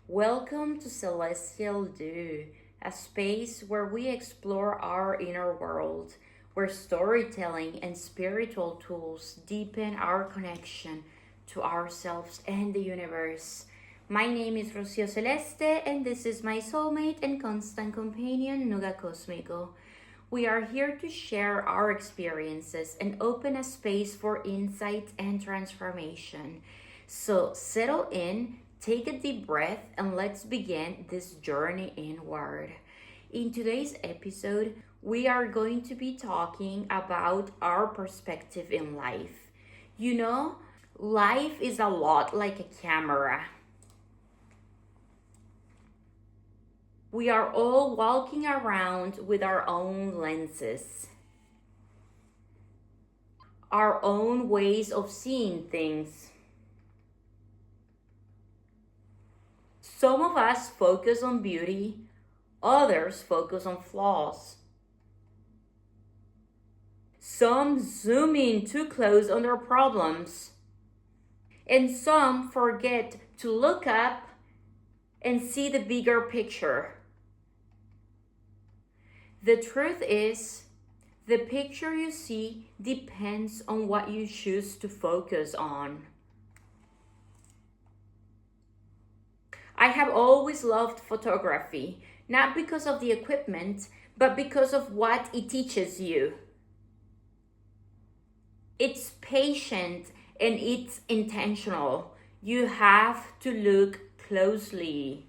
Welcome to Celestial Dew, a space where we explore our inner world, where storytelling and spiritual tools deepen our connection to ourselves and the universe. My name is Rocio Celeste, and this is my soulmate and constant companion, Nuga Cosmico. We are here to share our experiences and open a space for insight and transformation. So settle in, take a deep breath, and let's begin this journey inward. In today's episode, we are going to be talking about our perspective in life. Life is a lot like a camera. We are all walking around with our own lenses, our own ways of seeing things. Some of us focus on beauty, others focus on flaws. Some zoom in too close on their problems, and some forget to look up and see the bigger picture. The truth is, the picture you see depends on what you choose to focus on. I have always loved photography, not because of the equipment, but because of what it teaches you. It's patient and it's intentional. You have to look closely.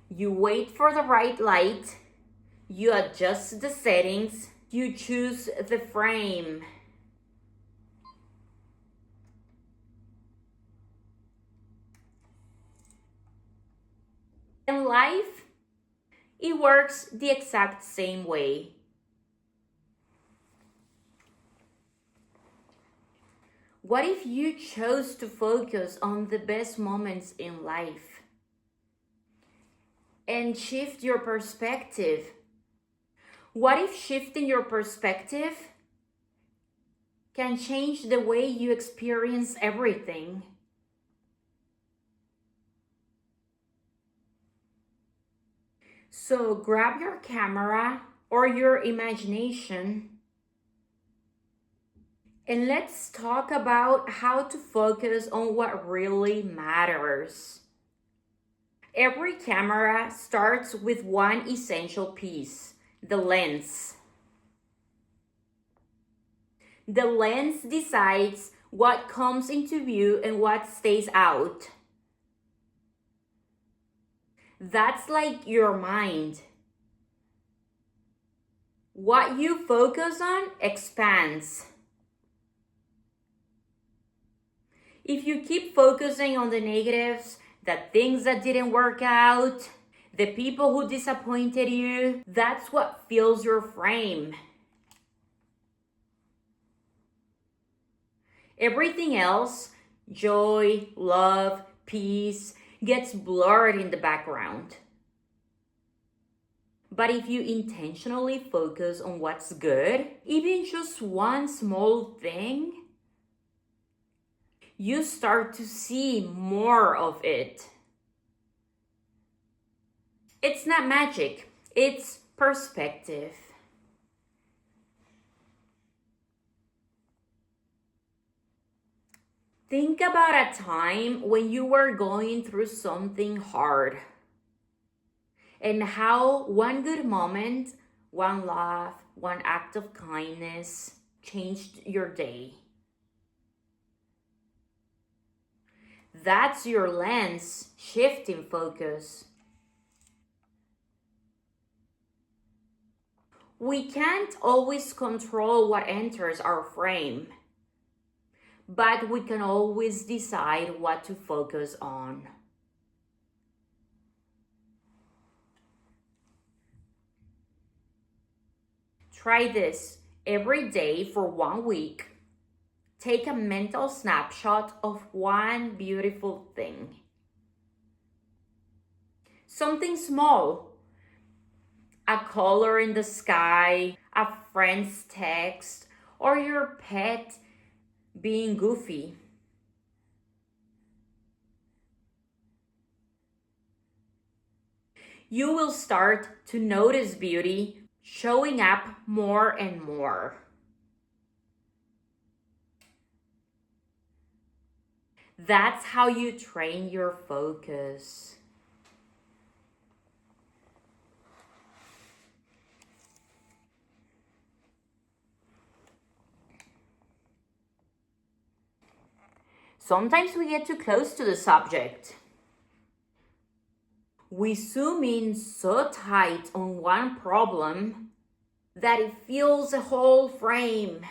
You wait for the right light, you adjust the settings, you choose the frame. In life, it works the exact same way. What if you chose to focus on the best moments in life and shift your perspective? What if shifting your perspective can change the way you experience everything? So grab your camera or your imagination and let's talk about how to focus on what really matters. Every camera starts with one essential piece: the lens. The lens decides what comes into view and what stays out. That's like your mind. What you focus on expands. If you keep focusing on the negatives, the things that didn't work out, the people who disappointed you, that's what fills your frame. Everything else, joy, love, peace, gets blurred in the background. But if you intentionally focus on what's good, even just one small thing, you start to see more of it. It's not magic, it's perspective. Think about a time when you were going through something hard and how one good moment, one laugh, one act of kindness changed your day. That's your lens shifting focus. We can't always control what enters our frame, but we can always decide what to focus on. Try this every day for 1 week. Take a mental snapshot of one beautiful thing. Something small, a color in the sky, a friend's text, or your pet being goofy. You will start to notice beauty showing up more and more. That's how you train your focus. Sometimes we get too close to the subject. We zoom in so tight on one problem that it fills a whole frame.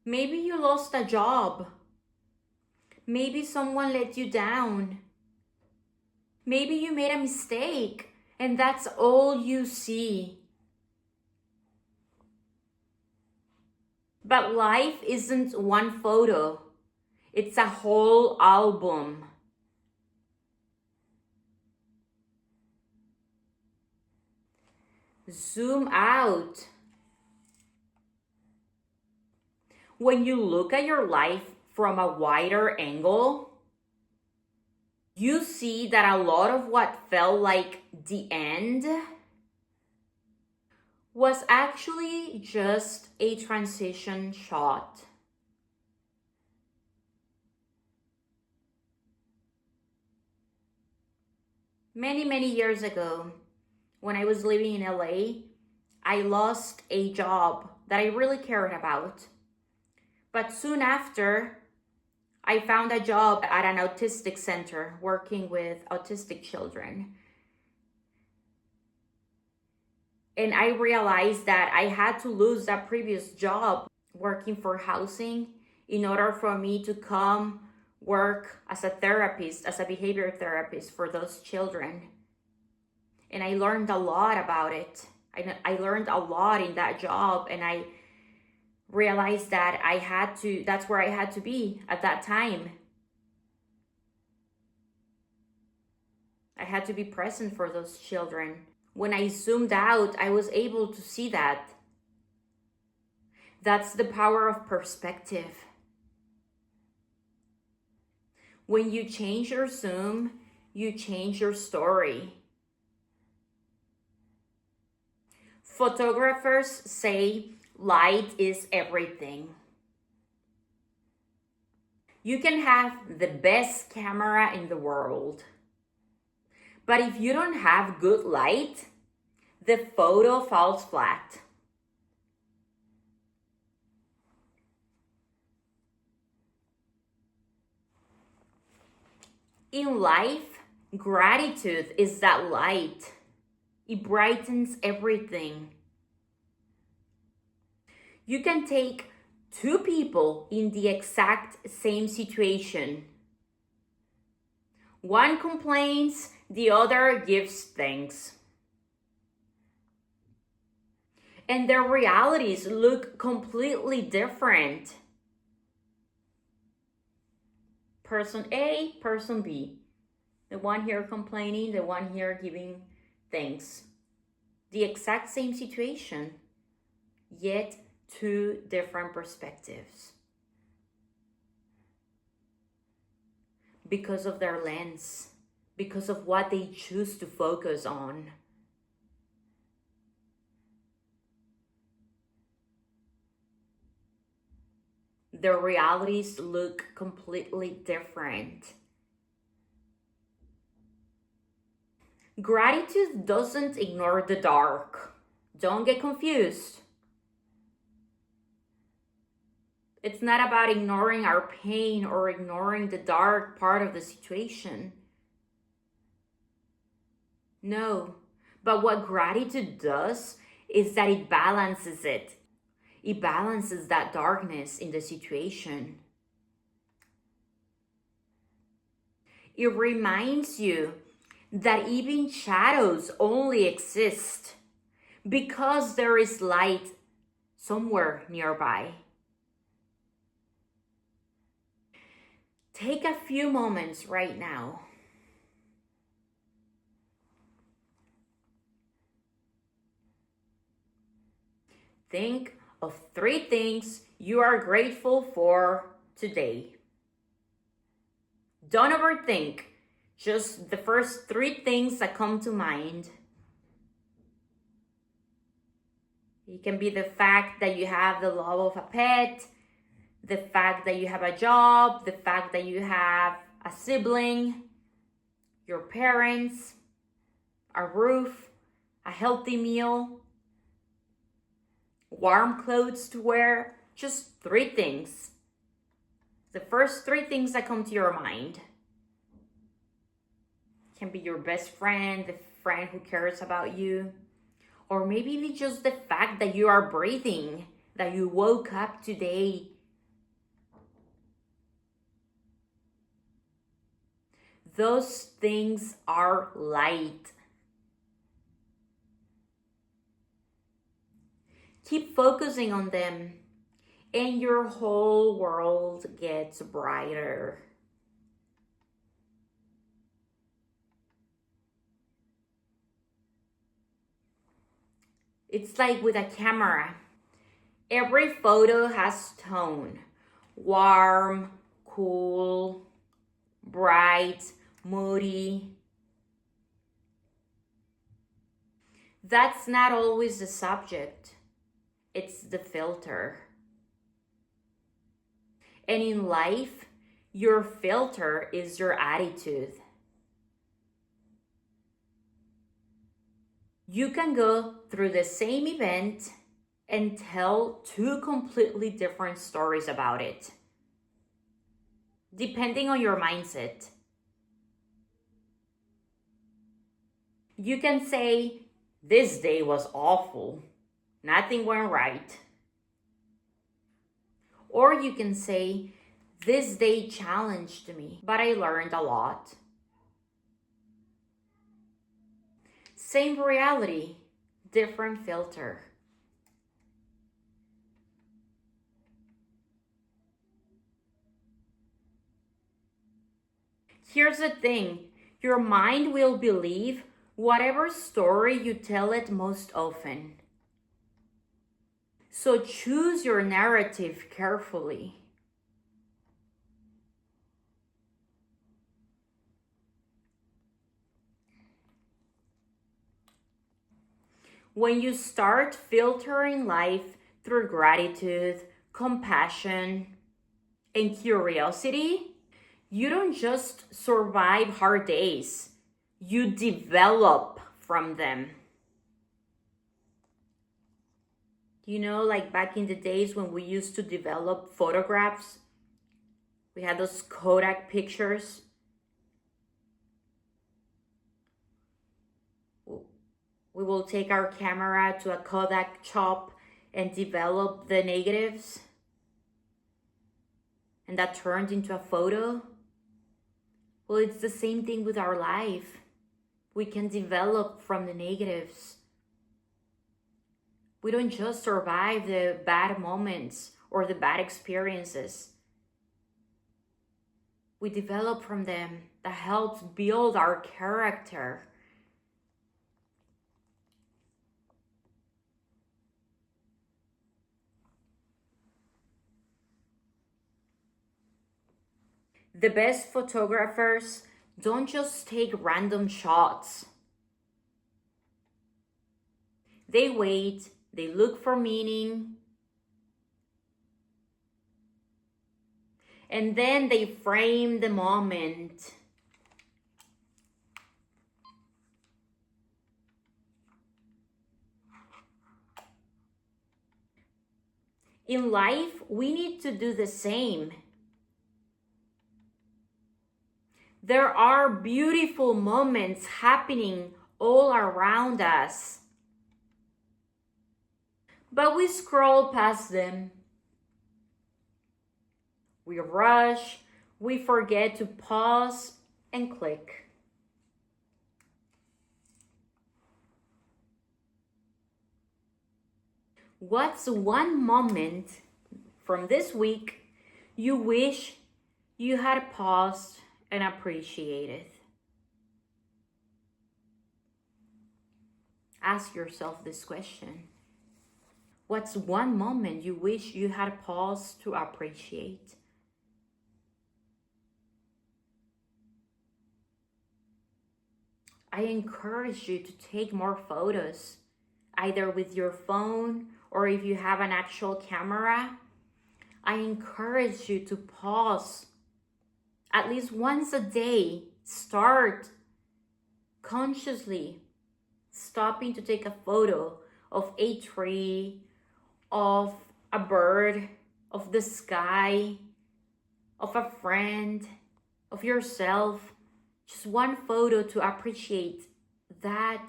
Maybe you lost a job. Maybe someone let you down. Maybe you made a mistake and that's all you see. But life isn't one photo. It's a whole album. Zoom out. When you look at your life from a wider angle, you see that a lot of what felt like the end was actually just a transition shot. Many years ago, when I was living in LA, I lost a job that I really cared about. But soon after, I found a job at an autistic center working with autistic children. And I realized that I had to lose that previous job working for housing in order for me to come work as a therapist, as a behavior therapist for those children. And I learned a lot about it. I learned a lot in that job, and I realized that that's where I had to be at that time. I had to be present for those children. When I zoomed out, I was able to see that. That's the power of perspective. When you change your zoom, you change your story. Photographers say light is everything. You can have the best camera in the world, but if you don't have good light, the photo falls flat. In life, gratitude is that light. It brightens everything. You can take two people in the exact same situation. One complains, the other gives thanks. And their realities look completely different. Person A, person B. The one here complaining, the one here giving thanks. The exact same situation, yet two different perspectives. Because of their lens, because of what they choose to focus on. Their realities look completely different. Gratitude doesn't ignore the dark. Don't get confused. It's not about ignoring our pain or ignoring the dark part of the situation. No, but what gratitude does is that it balances it. It balances that darkness in the situation. It reminds you that even shadows only exist because there is light somewhere nearby. Take a few moments right now. Think of 3 things you are grateful for today. Don't overthink, just the first 3 things that come to mind. It can be the fact that you have the love of a pet, the fact that you have a job, the fact that you have a sibling, your parents, a roof, a healthy meal, warm clothes to wear. Just 3 things. The first 3 things that come to your mind. It can be your best friend, the friend who cares about you, or maybe even just the fact that you are breathing, that you woke up today. Those things are light. Keep focusing on them, and your whole world gets brighter. It's like with a camera. Every photo has tone. Warm, cool, bright, moody. That's not always the subject. It's the filter. And in life, your filter is your attitude. You can go through the same event and tell 2 completely different stories about it, depending on your mindset. You can say, this day was awful. Nothing went right. Or you can say, this day challenged me, but I learned a lot. Same reality, different filter. Here's the thing, your mind will believe whatever story you tell it most often. So choose your narrative carefully. When you start filtering life through gratitude, compassion, and curiosity, you don't just survive hard days, you develop from them. You know, like back in the days when we used to develop photographs, we had those Kodak pictures. We will take our camera to a Kodak shop and develop the negatives. And that turned into a photo. Well, it's the same thing with our life. We can develop from the negatives. We don't just survive the bad moments or the bad experiences. We develop from them. That helps build our character. The best photographers don't just take random shots. They wait, they look for meaning, and then they frame the moment. In life, we need to do the same. There are beautiful moments happening all around us, but we scroll past them. We rush, we forget to pause and click. What's one moment from this week you wish you had paused and appreciated? Ask yourself this question. What's one moment you wish you had paused to appreciate? I encourage you to take more photos, either with your phone or if you have an actual camera. I encourage you to pause at least once a day. Start consciously stopping to take a photo of a tree, of a bird, of the sky, of a friend, of yourself. Just one photo to appreciate that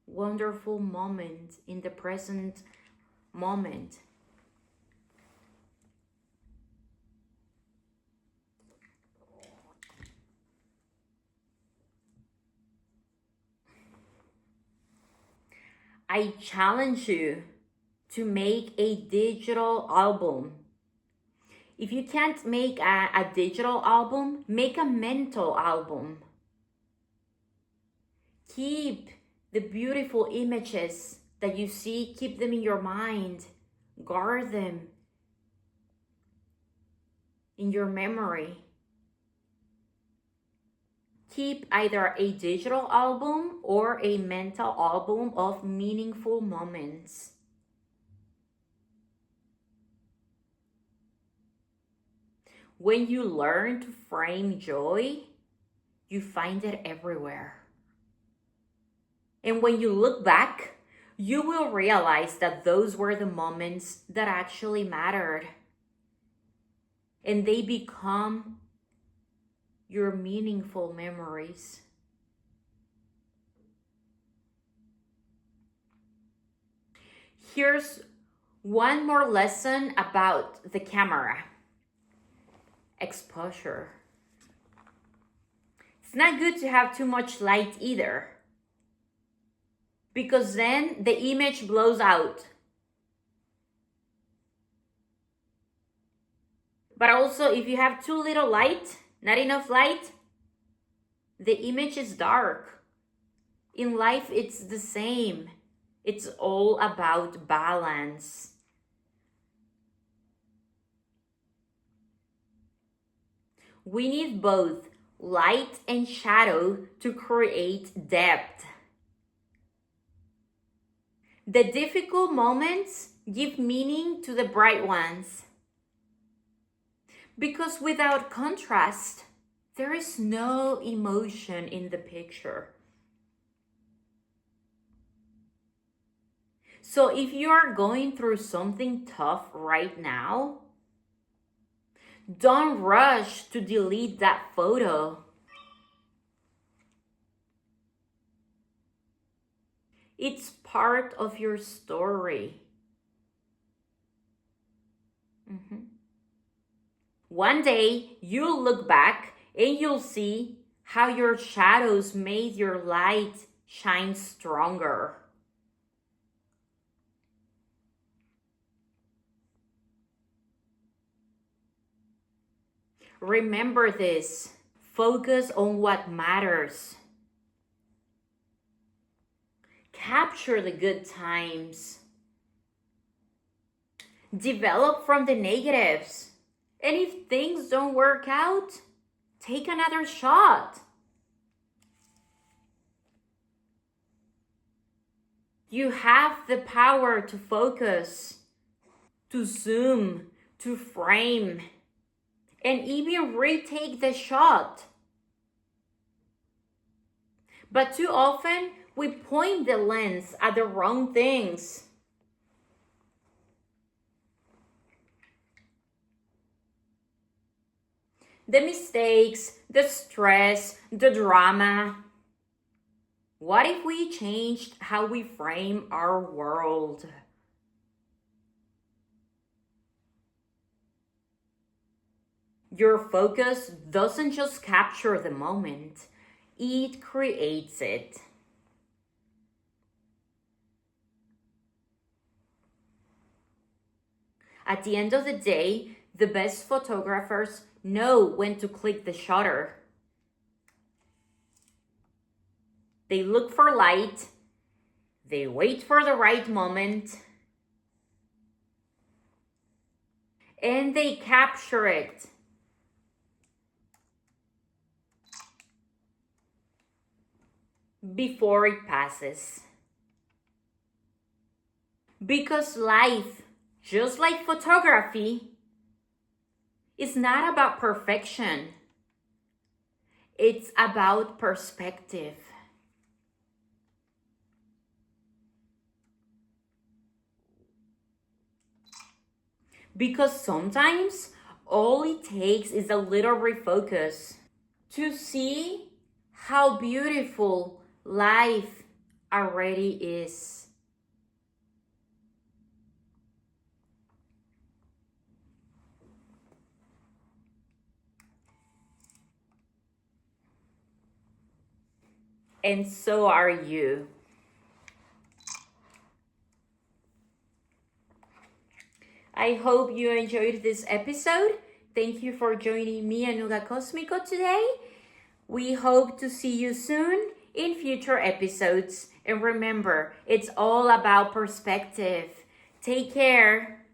wonderful moment in the present moment. I challenge you to make a digital album. If you can't make a digital album, make a mental album. Keep the beautiful images that you see, keep them in your mind, guard them in your memory. Keep either a digital album or a mental album of meaningful moments. When you learn to frame joy, you find it everywhere. And when you look back, you will realize that those were the moments that actually mattered. And they become your meaningful memories. Here's one more lesson about the camera. Exposure. It's not good to have too much light either, because then the image blows out. But also, if you have too little light, not enough light, the image is dark. In life, it's the same. It's all about balance. We need both light and shadow to create depth. The difficult moments give meaning to the bright ones. Because without contrast, there is no emotion in the picture. So if you are going through something tough right now, don't rush to delete that photo. It's part of your story. One day, you'll look back and you'll see how your shadows made your light shine stronger. Remember this. Focus on what matters. Capture the good times. Develop from the negatives. And if things don't work out, take another shot. You have the power to focus, to zoom, to frame, and even retake the shot. But too often, we point the lens at the wrong things. The mistakes, the stress, the drama. What if we changed how we frame our world? Your focus doesn't just capture the moment, it creates it. At the end of the day, the best photographers know when to click the shutter. They look for light, they wait for the right moment, and they capture it. Before it passes. Because life, just like photography, is not about perfection. It's about perspective. Because sometimes all it takes is a little refocus to see how beautiful life already is. And so are you. I hope you enjoyed this episode. Thank you for joining me, Anuga Cosmico, today. We hope to see you soon in future episodes. And remember, it's all about perspective. Take care.